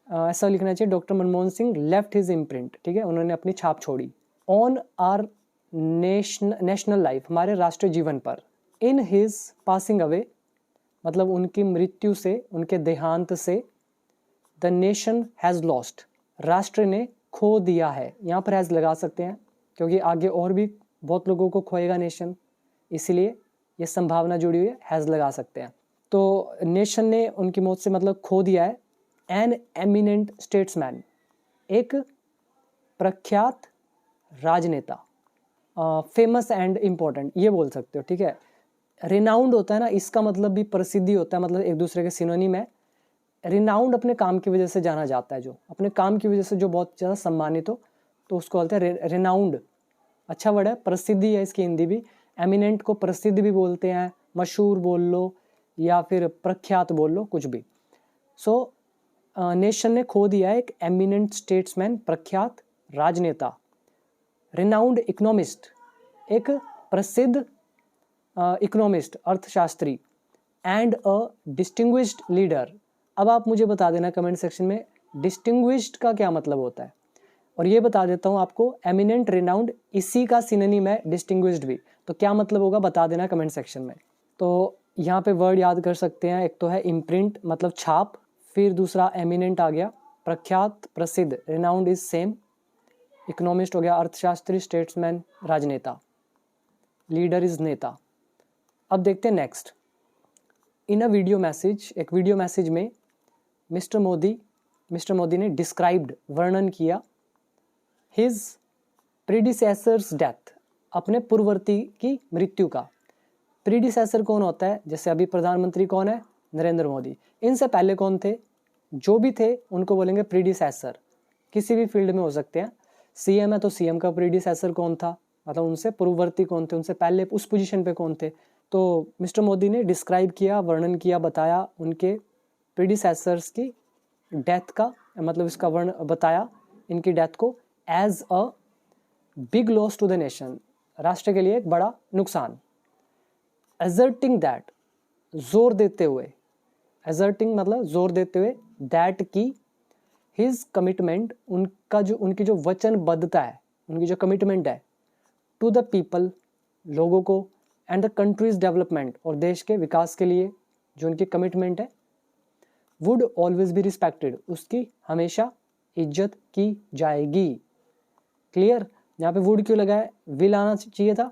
S1: ऐसा लिखना चाहिए, doctor Manmohan Singh left his imprint, ठीक है, उन्होंने अपनी छाप छोड़ी ऑन आर नेशनल लाइफ, हमारे राष्ट्रीय जीवन पर। इन हिज पासिंग अवे, मतलब उनकी मृत्यु से, उनके देहांत से, द नेशन हैज़ लॉस्ट, राष्ट्र ने खो दिया है। यहाँ पर हैज़ लगा सकते हैं क्योंकि आगे और भी बहुत लोगों को खोएगा नेशन, इसीलिए ये संभावना जुड़ी हुई है, हैज़ लगा सकते हैं। तो नेशन ने उनकी मौत से मतलब खो दिया है। एन एमिनेंट स्टेट्समैन, एक प्रख्यात राजनेता, फेमस एंड इम्पोर्टेंट ये बोल सकते हो, ठीक है। रिनाउंड होता है ना, इसका मतलब भी प्रसिद्धि होता है, मतलब एक दूसरे के सिनोनिम है। रिनाउंड अपने काम की वजह से जाना जाता है, जो अपने काम की वजह से जो बहुत ज़्यादा सम्मानित हो तो उसको बोलते हैं रिनाउंड। अच्छा वर्ड है, प्रसिद्धि है इसकी हिंदी भी। एमिनेंट को प्रसिद्ध भी बोलते हैं, मशहूर बोल लो या फिर प्रख्यात बोल लो, कुछ भी। सो नेशन ने खो दिया एक एमिनेंट स्टेट्समैन, प्रख्यात राजनेता। रिनाउंड इकोनॉमिस्ट, एक प्रसिद्ध इकोनॉमिस्ट, अर्थशास्त्री। And a distinguished leader. अब आप मुझे बता देना कमेंट सेक्शन में डिस्टिंग्विश्ड का क्या मतलब होता है, और ये बता देता हूँ आपको, एमिनेंट, रिनाउंड इसी का सिनोनिम है डिस्टिंग्विश्ड भी, तो क्या मतलब होगा बता देना कमेंट सेक्शन में। तो यहाँ पे वर्ड याद कर सकते हैं, एक तो है इम्प्रिंट मतलब छाप, फिर दूसरा एमिनेंट आ गया, प्रख्यात प्रसिद्ध, रिनाउंड इज सेम, इकोनॉमिस्ट हो गया अर्थशास्त्री, स्टेट्समैन राजनेता, लीडर इज नेता। अब देखते हैं next. In a video message, एक वीडियो मैसेज में मिस्टर मोदी ने डिस्क्राइब्ड, वर्णन किया, हिज प्रीडिसेसर्स डेथ, अपने पूर्ववर्ती की मृत्यु का। प्रीडिसेसर कौन होता है, जैसे अभी प्रधानमंत्री कौन है, नरेंद्र मोदी, इनसे पहले कौन थे, जो भी थे उनको बोलेंगे प्रीडिसेसर, किसी भी फील्ड में हो सकते हैं। सीएम है तो सीएम का प्रीडिसेसर कौन था, मतलब उनसे पूर्ववर्ती कौन थे, उनसे पहले उस पोजीशन पे कौन थे। तो मिस्टर मोदी ने डिस्क्राइब किया, वर्णन किया, बताया उनके प्रीडिसेसर्स की डेथ का, मतलब इसका वर्ण बताया इनकी डेथ को, as a big loss to the nation, राष्ट्र के लिए एक बड़ा नुकसान। एजर्टिंग दैट, जोर देते हुए, एजर्टिंग मतलब जोर देते हुए, दैट की, हिज कमिटमेंट, उनकी जो वचनबद्धता है, उनकी जो कमिटमेंट है, टू द पीपल, लोगों को, एंड द कंट्रीज डेवलपमेंट, और देश के विकास के लिए जो उनकी कमिटमेंट है, वुड ऑलवेज बी रिस्पेक्टेड, उसकी हमेशा इज्जत की जाएगी। क्लियर। यहाँ पे वुड क्यों लगा है, विल आना चाहिए था,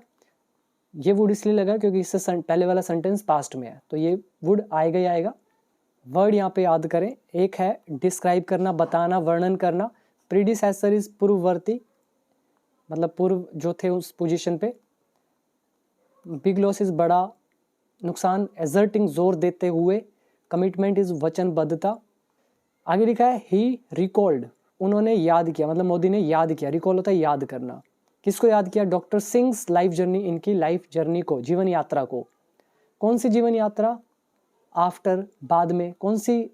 S1: ये वुड इसलिए लगा क्योंकि इससे पहले वाला सेंटेंस पास्ट में है, तो ये वुड आएगा ही आएगा। वर्ड यहाँ पे याद करें, एक है डिस्क्राइब करना, बताना, वर्णन करना, प्रीडिसेसर इज पूर्ववर्ती, मतलब पूर्व जो थे उस पोजीशन पे, बिग लॉस इज बड़ा नुकसान, एजर्टिंग जोर देते हुए, कमिटमेंट इज वचनबद्धता। आगे लिखा है ही रिकॉल्ड, उन्होंने याद किया, मतलब मोदी ने याद किया, रिकॉल होता है याद करना, किसको याद किया, डॉक्टर सिंग्स लाइफ जर्नी, इनकी लाइफ जर्नी को, जीवन यात्रा को। कौन सी जीवन यात्रा, आफ्टर, बाद में, कौन सी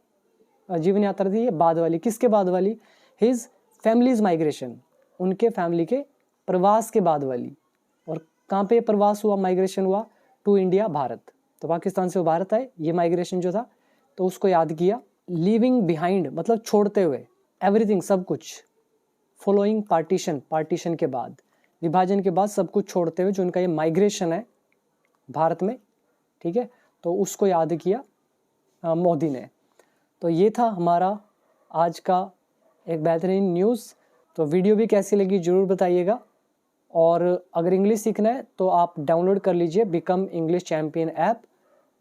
S1: जीवन यात्रा थी ये, बाद वाली, किसके बाद वाली, हिज फैमिलीज माइग्रेशन, उनके फैमिली के प्रवास के बाद वाली। और कहाँ पे प्रवास हुआ, माइग्रेशन हुआ, टू इंडिया, भारत, तो पाकिस्तान से वो भारत आए, ये माइग्रेशन जो था, तो उसको याद किया। लीविंग बिहाइंड मतलब छोड़ते हुए, एवरीथिंग सब कुछ, फॉलोइंग पार्टीशन, पार्टीशन के बाद, विभाजन के बाद सब कुछ छोड़ते हुए जो उनका ये माइग्रेशन है भारत में, ठीक है, तो उसको याद किया मोदी ने। तो ये था हमारा आज का एक बेहतरीन न्यूज़। तो वीडियो भी कैसी लगी ज़रूर बताइएगा, और अगर इंग्लिश सीखना है तो आप डाउनलोड कर लीजिए बिकम इंग्लिश चैम्पियन ऐप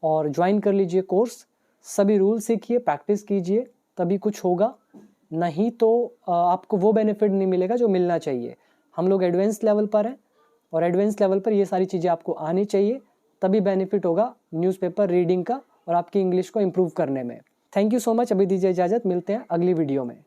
S1: और ज्वाइन कर लीजिए कोर्स। सभी रूल सीखिए, प्रैक्टिस कीजिए, तभी कुछ होगा, नहीं तो आपको वो बेनिफिट नहीं मिलेगा जो मिलना चाहिए। हम लोग एडवांस लेवल पर हैं और एडवांस लेवल पर ये सारी चीज़ें आपको आनी चाहिए, तभी बेनिफिट होगा न्यूज़पेपर रीडिंग का और आपकी इंग्लिश को इम्प्रूव करने में। थैंक यू सो मच, अभी दीजिए इजाज़त, मिलते हैं अगली वीडियो में।